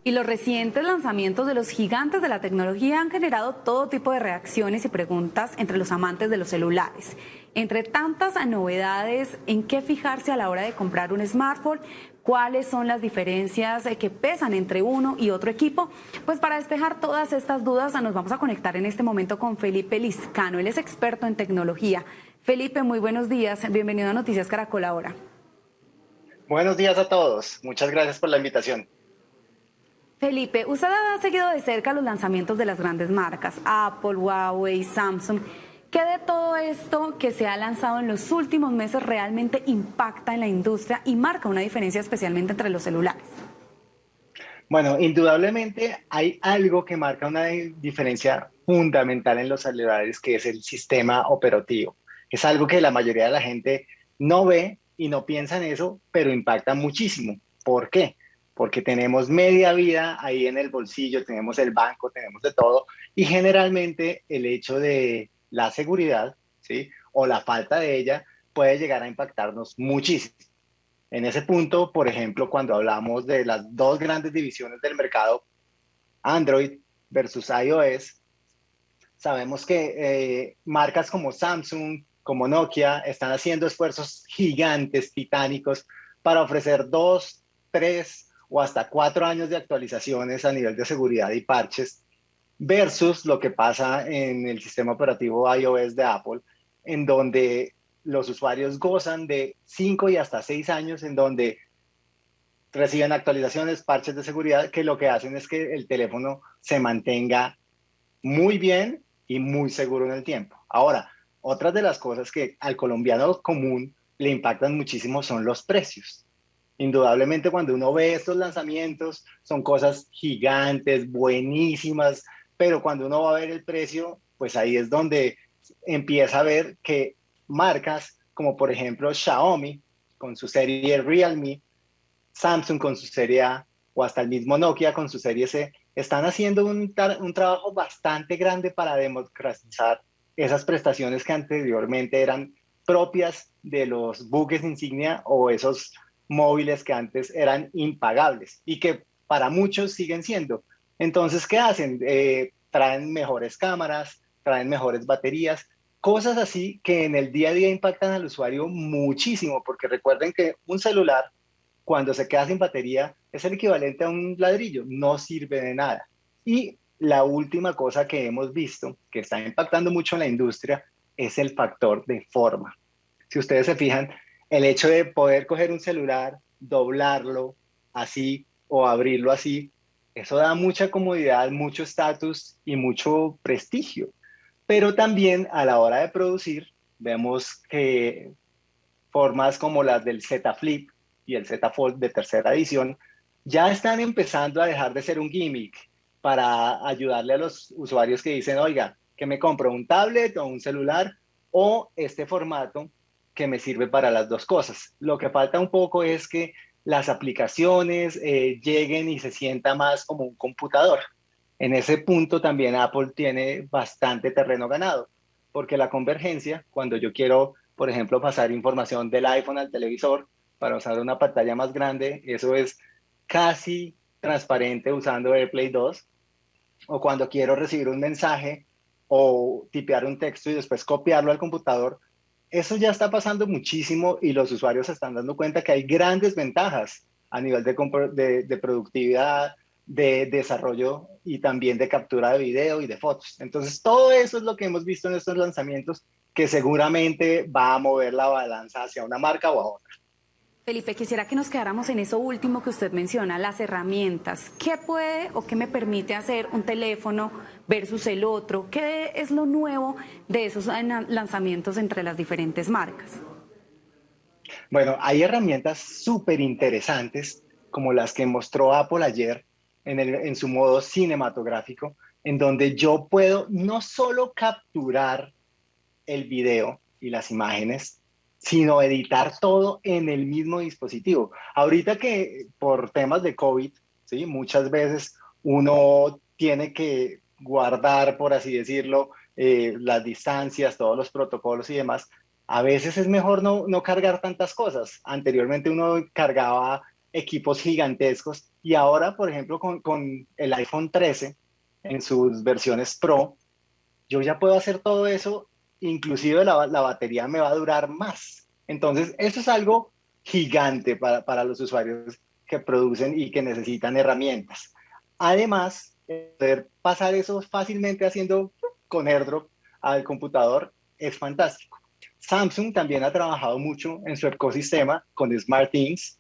Y los recientes lanzamientos de los gigantes de la tecnología han generado todo tipo de reacciones y preguntas entre los amantes de los celulares. Entre tantas novedades, ¿en qué fijarse a la hora de comprar un smartphone? ¿Cuáles son las diferencias que pesan entre uno y otro equipo? Pues para despejar todas estas dudas nos vamos a conectar en este momento con Felipe Lizcano. Él es experto en tecnología. Felipe, muy buenos días. Bienvenido a Noticias Caracol ahora. Buenos días a todos. Muchas gracias por la invitación. Felipe, usted ha seguido de cerca los lanzamientos de las grandes marcas, Apple, Huawei, Samsung. ¿Qué de todo esto que se ha lanzado en los últimos meses realmente impacta en la industria y marca una diferencia especialmente entre los celulares? Bueno, indudablemente hay algo que marca una diferencia fundamental en los celulares, que es el sistema operativo. Es algo que la mayoría de la gente no ve y no piensa en eso, pero impacta muchísimo. ¿Por qué? Porque tenemos media vida ahí en el bolsillo, tenemos el banco, tenemos de todo, y generalmente el hecho de la seguridad, ¿sí? O la falta de ella puede llegar a impactarnos muchísimo. En ese punto, por ejemplo, cuando hablamos de las dos grandes divisiones del mercado, Android versus iOS, sabemos que marcas como Samsung, como Nokia, están haciendo esfuerzos gigantes, titánicos, para ofrecer 2, 3 o hasta 4 años de actualizaciones a nivel de seguridad y parches, versus lo que pasa en el sistema operativo iOS de Apple, en donde los usuarios gozan de 5 y hasta 6 años, en donde reciben actualizaciones, parches de seguridad, que lo que hacen es que el teléfono se mantenga muy bien y muy seguro en el tiempo. Ahora, otras de las cosas que al colombiano común le impactan muchísimo son los precios. Indudablemente, cuando uno ve estos lanzamientos, son cosas gigantes, buenísimas, pero cuando uno va a ver el precio, pues ahí es donde empieza a ver que marcas como por ejemplo Xiaomi con su serie Realme, Samsung con su serie A o hasta el mismo Nokia con su serie C, están haciendo un trabajo bastante grande para democratizar esas prestaciones que anteriormente eran propias de los buques insignia o esos móviles que antes eran impagables y que para muchos siguen siendo. Entonces, ¿qué hacen? Traen mejores cámaras, traen mejores baterías, cosas así que en el día a día impactan al usuario muchísimo, porque recuerden que un celular, cuando se queda sin batería, es el equivalente a un ladrillo, no sirve de nada. Y la última cosa que hemos visto, que está impactando mucho en la industria, es el factor de forma. Si ustedes se fijan, el hecho de poder coger un celular, doblarlo así o abrirlo así, eso da mucha comodidad, mucho estatus y mucho prestigio. Pero también a la hora de producir, vemos que formas como las del Z Flip y el Z Fold de tercera edición ya están empezando a dejar de ser un gimmick para ayudarle a los usuarios que dicen, oiga, que me compro un tablet o un celular o este formato que me sirve para las dos cosas. Lo que falta un poco es que las aplicaciones lleguen y se sienta más como un computador. En ese punto también Apple tiene bastante terreno ganado, porque la convergencia, cuando yo quiero, por ejemplo, pasar información del iPhone al televisor para usar una pantalla más grande, eso es casi transparente usando AirPlay 2, o cuando quiero recibir un mensaje o tipear un texto y después copiarlo al computador, eso ya está pasando muchísimo y los usuarios se están dando cuenta que hay grandes ventajas a nivel de productividad, de desarrollo y también de captura de video y de fotos. Entonces, todo eso es lo que hemos visto en estos lanzamientos que seguramente va a mover la balanza hacia una marca o a otra. Felipe, quisiera que nos quedáramos en eso último que usted menciona, las herramientas. ¿Qué puede o qué me permite hacer un teléfono versus el otro? ¿Qué es lo nuevo de esos lanzamientos entre las diferentes marcas? Bueno, hay herramientas súper interesantes como las que mostró Apple ayer en su modo cinematográfico, en donde yo puedo no solo capturar el video y las imágenes, sino editar todo en el mismo dispositivo. Ahorita que por temas de COVID, ¿sí? Muchas veces uno tiene que guardar, por así decirlo, las distancias, todos los protocolos y demás. A veces es mejor no cargar tantas cosas. Anteriormente uno cargaba equipos gigantescos. Y ahora, por ejemplo, con el iPhone 13 en sus versiones Pro, yo ya puedo hacer todo eso, inclusive la batería me va a durar más. Entonces, eso es algo gigante para los usuarios que producen y que necesitan herramientas. Además, poder pasar eso fácilmente haciendo con AirDrop al computador es fantástico. Samsung también ha trabajado mucho en su ecosistema con SmartThings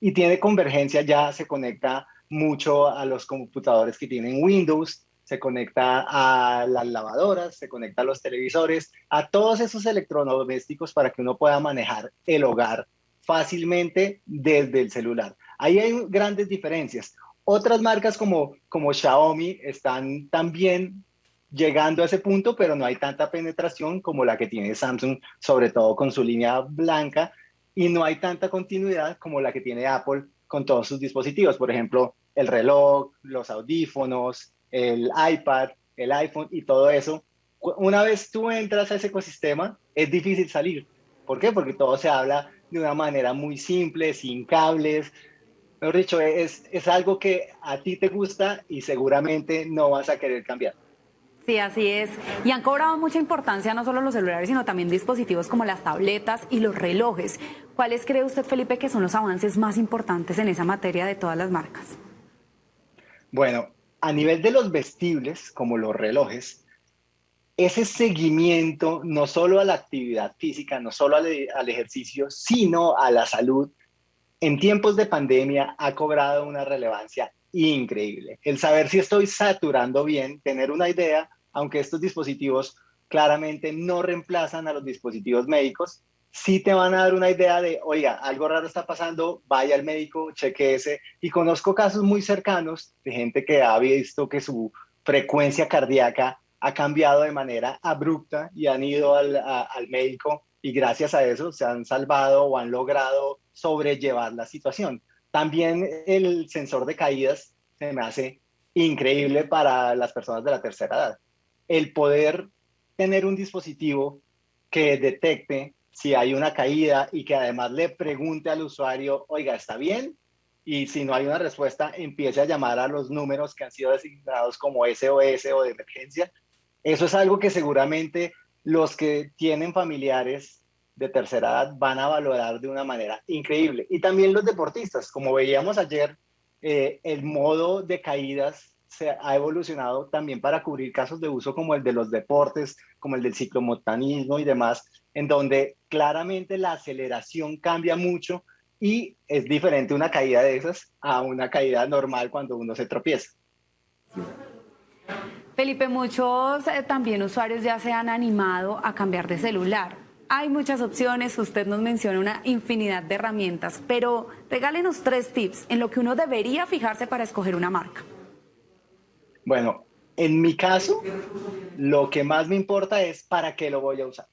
y tiene convergencia, ya se conecta mucho a los computadores que tienen Windows, se conecta a las lavadoras, se conecta a los televisores, a todos esos electrodomésticos para que uno pueda manejar el hogar fácilmente desde el celular. Ahí hay grandes diferencias. Otras marcas como Xiaomi están también llegando a ese punto, pero no hay tanta penetración como la que tiene Samsung, sobre todo con su línea blanca, y no hay tanta continuidad como la que tiene Apple con todos sus dispositivos. Por ejemplo, el reloj, los audífonos, el iPad, el iPhone y todo eso. Una vez tú entras a ese ecosistema, es difícil salir. ¿Por qué? Porque todo se habla de una manera muy simple, sin cables. Mejor dicho, es algo que a ti te gusta y seguramente no vas a querer cambiar. Sí, así es. Y han cobrado mucha importancia no solo los celulares, sino también dispositivos como las tabletas y los relojes. ¿Cuáles cree usted, Felipe, que son los avances más importantes en esa materia de todas las marcas? Bueno, a nivel de los vestibles, como los relojes, ese seguimiento no solo a la actividad física, no solo al ejercicio, sino a la salud, en tiempos de pandemia ha cobrado una relevancia increíble. El saber si estoy saturando bien, tener una idea, aunque estos dispositivos claramente no reemplazan a los dispositivos médicos, sí te van a dar una idea de, oiga, algo raro está pasando, vaya al médico, chequeese. Y conozco casos muy cercanos de gente que ha visto que su frecuencia cardíaca ha cambiado de manera abrupta y han ido al médico y gracias a eso se han salvado o han logrado sobrellevar la situación. También el sensor de caídas se me hace increíble para las personas de la tercera edad. El poder tener un dispositivo que detecte si hay una caída y que además le pregunte al usuario, oiga, ¿está bien? Y si no hay una respuesta, empiece a llamar a los números que han sido designados como SOS o de emergencia. Eso es algo que seguramente los que tienen familiares de tercera edad van a valorar de una manera increíble. Y también los deportistas, como veíamos ayer, el modo de caídas se ha evolucionado también para cubrir casos de uso como el de los deportes, como el del ciclomontañismo y demás, en donde claramente la aceleración cambia mucho y es diferente una caída de esas a una caída normal cuando uno se tropieza. Felipe, muchos también usuarios ya se han animado a cambiar de celular. Hay muchas opciones, usted nos menciona una infinidad de herramientas, pero regálenos 3 tips en lo que uno debería fijarse para escoger una marca. Bueno, en mi caso, lo que más me importa es para qué lo voy a usar,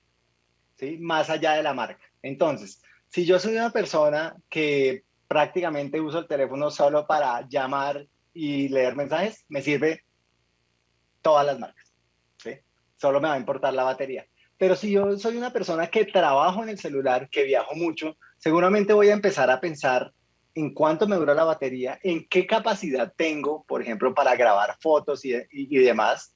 ¿sí? Más allá de la marca. Entonces, si yo soy una persona que prácticamente uso el teléfono solo para llamar y leer mensajes, me sirve todas las marcas, ¿sí? Solo me va a importar la batería. Pero si yo soy una persona que trabajo en el celular, que viajo mucho, seguramente voy a empezar a pensar en cuánto me dura la batería, en qué capacidad tengo, por ejemplo, para grabar fotos y demás.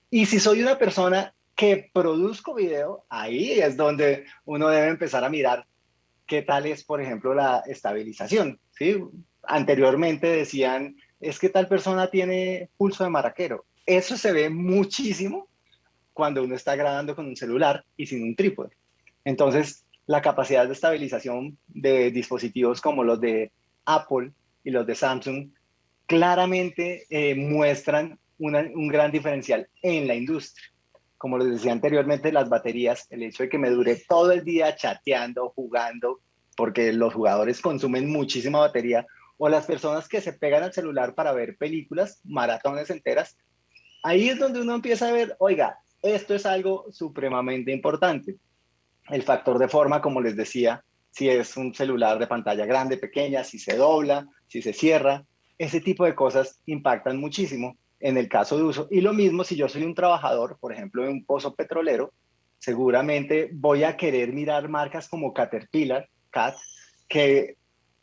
Y si soy una persona que produzco video, ahí es donde uno debe empezar a mirar qué tal es, por ejemplo, la estabilización, ¿sí? Anteriormente decían, es que tal persona tiene pulso de maraquero. Eso se ve muchísimo cuando uno está grabando con un celular y sin un trípode. Entonces, la capacidad de estabilización de dispositivos como los de Apple y los de Samsung claramente muestran un gran diferencial en la industria. Como les decía anteriormente, las baterías, el hecho de que me dure todo el día chateando, jugando, porque los jugadores consumen muchísima batería, o las personas que se pegan al celular para ver películas, maratones enteras, ahí es donde uno empieza a ver, oiga, esto es algo supremamente importante. El factor de forma, como les decía, si es un celular de pantalla grande, pequeña, si se dobla, si se cierra, ese tipo de cosas impactan muchísimo en el caso de uso. Y lo mismo si yo soy un trabajador, por ejemplo, en un pozo petrolero, seguramente voy a querer mirar marcas como Caterpillar, CAT, que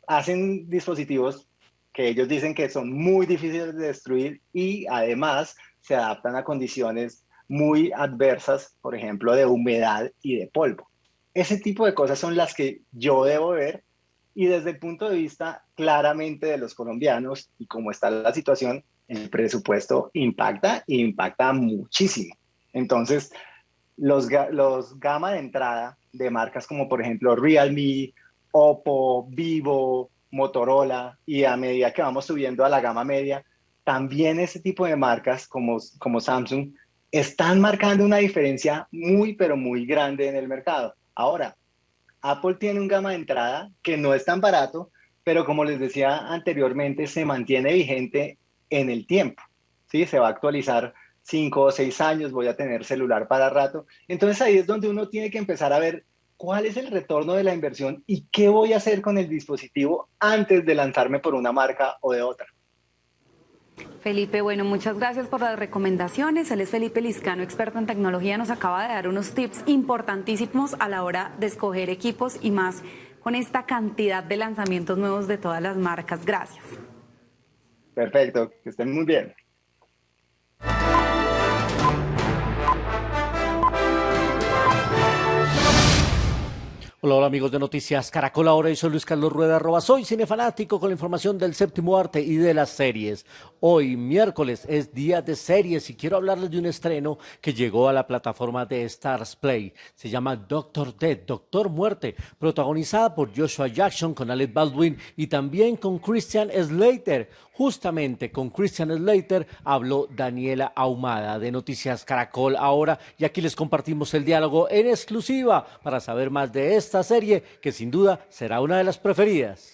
hacen dispositivos que ellos dicen que son muy difíciles de destruir y además se adaptan a condiciones muy adversas, por ejemplo, de humedad y de polvo. Ese tipo de cosas son las que yo debo ver y desde el punto de vista claramente de los colombianos y cómo está la situación, el presupuesto impacta y impacta muchísimo. Entonces, los gama de entrada de marcas como por ejemplo Realme, Oppo, Vivo, Motorola y a medida que vamos subiendo a la gama media, también ese tipo de marcas como Samsung están marcando una diferencia muy pero muy grande en el mercado. Ahora, Apple tiene un gama de entrada que no es tan barato, pero como les decía anteriormente, se mantiene vigente en el tiempo. ¿Sí? Se va a actualizar 5 o 6 años, voy a tener celular para rato. Entonces ahí es donde uno tiene que empezar a ver cuál es el retorno de la inversión y qué voy a hacer con el dispositivo antes de lanzarme por una marca o de otra. Felipe, bueno, muchas gracias por las recomendaciones. Él es Felipe Liscano, experto en tecnología. Nos acaba de dar unos tips importantísimos a la hora de escoger equipos y más con esta cantidad de lanzamientos nuevos de todas las marcas. Gracias. Perfecto, que estén muy bien. Hola, hola amigos de Noticias Caracol, ahora yo soy Luis Carlos Rueda, soy cinefanático con la información del séptimo arte y de las series. Hoy, miércoles, es día de series y quiero hablarles de un estreno que llegó a la plataforma de Stars Play. Se llama Doctor Death, Doctor Muerte, protagonizada por Joshua Jackson con Alec Baldwin y también con Christian Slater. Justamente con Christian Slater habló Daniela Ahumada de Noticias Caracol ahora y aquí les compartimos el diálogo en exclusiva para saber más de esta serie que sin duda será una de las preferidas.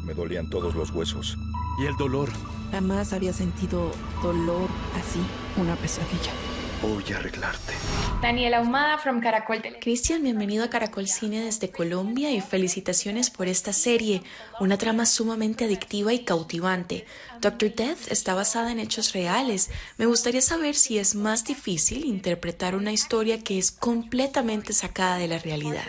Me dolían todos los huesos. ¿Y el dolor? Jamás había sentido dolor así, una pesadilla. Voy a arreglarte. Daniela Ahumada from Caracol Televisión. Cristian, bienvenido a Caracol Cine desde Colombia y felicitaciones por esta serie, una trama sumamente adictiva y cautivante. Doctor Death está basada en hechos reales. Me gustaría saber si es más difícil interpretar una historia que es completamente sacada de la realidad.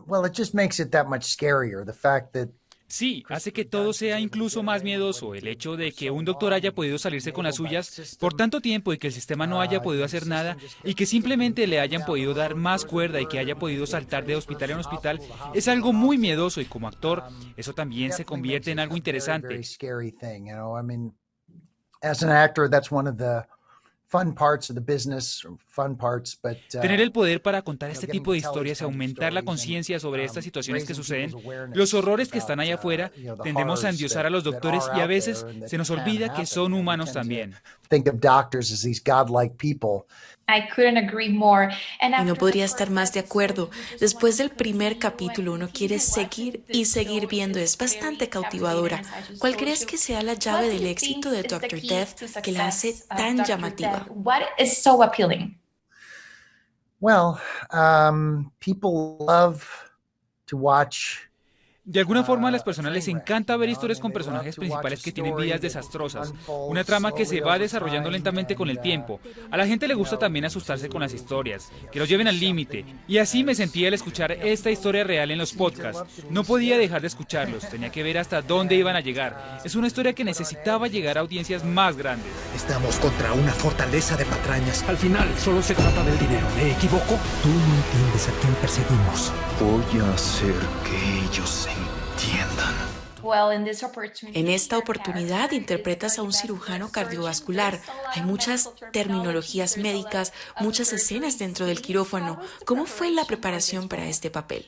Well, it just makes it that much scarier. The fact that Sí, hace que todo sea incluso más miedoso. El hecho de que un doctor haya podido salirse con las suyas por tanto tiempo y que el sistema no haya podido hacer nada y que simplemente le hayan podido dar más cuerda y que haya podido saltar de hospital en hospital es algo muy miedoso y como actor eso también se convierte en algo interesante. As an actor, that's one of the fun parts of the business, fun parts, but Tener el poder para contar este tipo de historias y aumentar la conciencia sobre estas situaciones que suceden, los horrores que están allá afuera, tendemos a endiosar a los doctores y a veces se nos olvida que son humanos también. Think of doctors as these godlike people. I couldn't agree more. Y no podría estar más de acuerdo. Después del primer capítulo uno quiere seguir y seguir viendo. Es bastante cautivadora. ¿Cuál crees que sea la llave del éxito de Doctor Death que la hace tan llamativa? What is so appealing? Well, people love to watch. De alguna forma a las personas les encanta ver historias con personajes principales que tienen vidas desastrosas, una trama que se va desarrollando lentamente con el tiempo. A la gente le gusta también asustarse con las historias, que los lleven al límite, y así me sentía al escuchar esta historia real en los podcasts. No podía dejar de escucharlos, tenía que ver hasta dónde iban a llegar. Es una historia que necesitaba llegar a audiencias más grandes. Estamos contra una fortaleza de patrañas. Al final solo se trata del dinero, ¿me equivoco? Tú no entiendes a quién perseguimos. Voy a hacer que ellos se entiendan. En esta oportunidad interpretas a un cirujano cardiovascular. Hay muchas terminologías médicas, muchas escenas dentro del quirófano. ¿Cómo fue la preparación para este papel?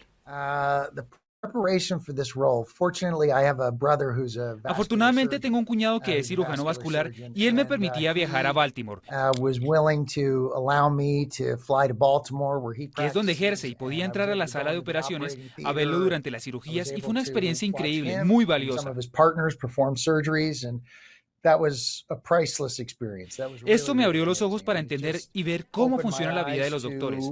Afortunadamente tengo un cuñado que es cirujano vascular y él me permitía viajar a Baltimore, que es donde ejerce y podía entrar a la sala de operaciones a verlo durante las cirugías y fue una experiencia increíble, muy valiosa. Esto me abrió los ojos para entender y ver cómo funciona la vida de los doctores.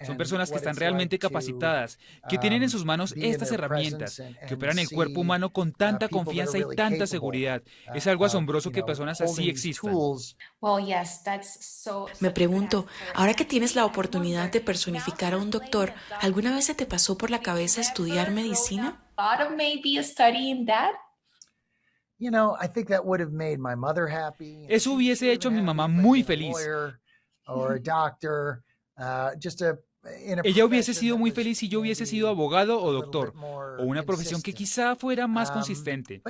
Son personas que están realmente capacitadas, que tienen en sus manos estas herramientas, que operan el cuerpo humano con tanta confianza y tanta seguridad. Es algo asombroso que personas así existan. Me pregunto, ahora que tienes la oportunidad de personificar a un doctor, ¿alguna vez se te pasó por la cabeza estudiar medicina? Eso hubiese hecho a mi mamá muy feliz. Ella hubiese sido muy feliz si yo hubiese sido abogado o doctor, o una profesión que quizá fuera más consistente.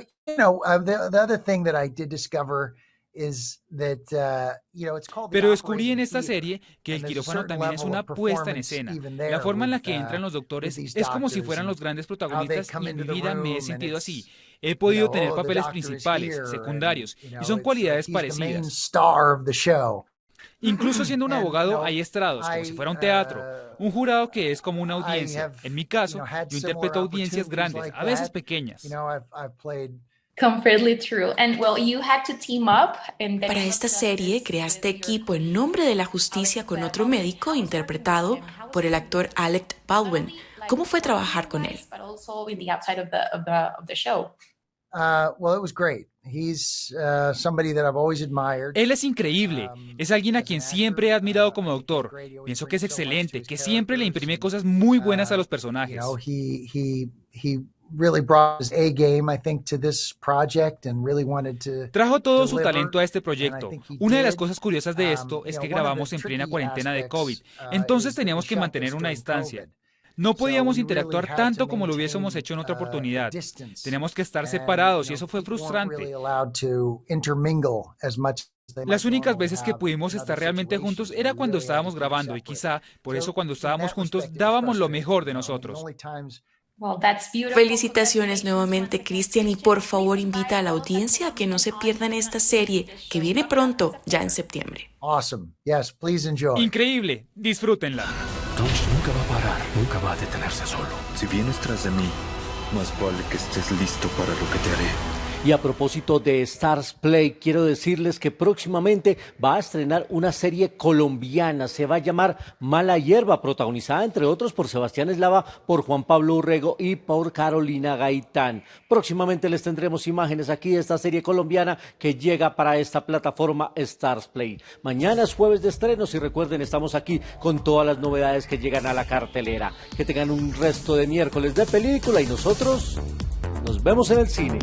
Pero descubrí en esta serie que el quirófano también es una puesta en escena. La forma en la que entran los doctores es como si fueran los grandes protagonistas y en mi vida me he sentido así. He podido tener papeles principales, secundarios, y son cualidades parecidas. Incluso siendo un abogado hay estrados, como si fuera un teatro, un jurado que es como una audiencia. En mi caso, yo interpreto audiencias grandes, a veces pequeñas. Completely true. And well, you had to team up Para esta serie creaste equipo en nombre de la justicia con otro médico interpretado por el actor Alec Baldwin. ¿Cómo fue trabajar con él? but also in the outside of the show. Well, it was great. He's somebody that I've always admired. Él es increíble, es alguien a quien siempre he admirado como doctor. Pienso que es excelente, que siempre le imprime cosas muy buenas a los personajes. He really brought his A game, I think, to this project and really wanted to. Trajo todo su talento a este proyecto. Una de las cosas curiosas de esto es que grabamos en plena cuarentena de COVID, entonces teníamos que mantener una distancia. No podíamos interactuar tanto como lo hubiésemos hecho en otra oportunidad. Teníamos que estar separados y eso fue frustrante. Las únicas veces que pudimos estar realmente juntos era cuando estábamos grabando y quizá por eso cuando estábamos juntos dábamos lo mejor de nosotros. Well, that's beautiful. Felicitaciones nuevamente, Christian, y por favor invita a la audiencia a que no se pierdan esta serie que viene pronto, ya en septiembre. Awesome. Yes, please enjoy. Increíble, disfrútenla. Dodge nunca va a parar, nunca va a detenerse solo. Si vienes tras de mí, más vale que estés listo para lo que te haré. Y a propósito de Stars Play, quiero decirles que próximamente va a estrenar una serie colombiana, se va a llamar Mala Hierba, protagonizada entre otros por Sebastián Eslava, por Juan Pablo Urrego y por Carolina Gaitán. Próximamente les tendremos imágenes aquí de esta serie colombiana que llega para esta plataforma Stars Play. Mañana es jueves de estrenos y recuerden, estamos aquí con todas las novedades que llegan a la cartelera. Que tengan un resto de miércoles de película y nosotros nos vemos en el cine.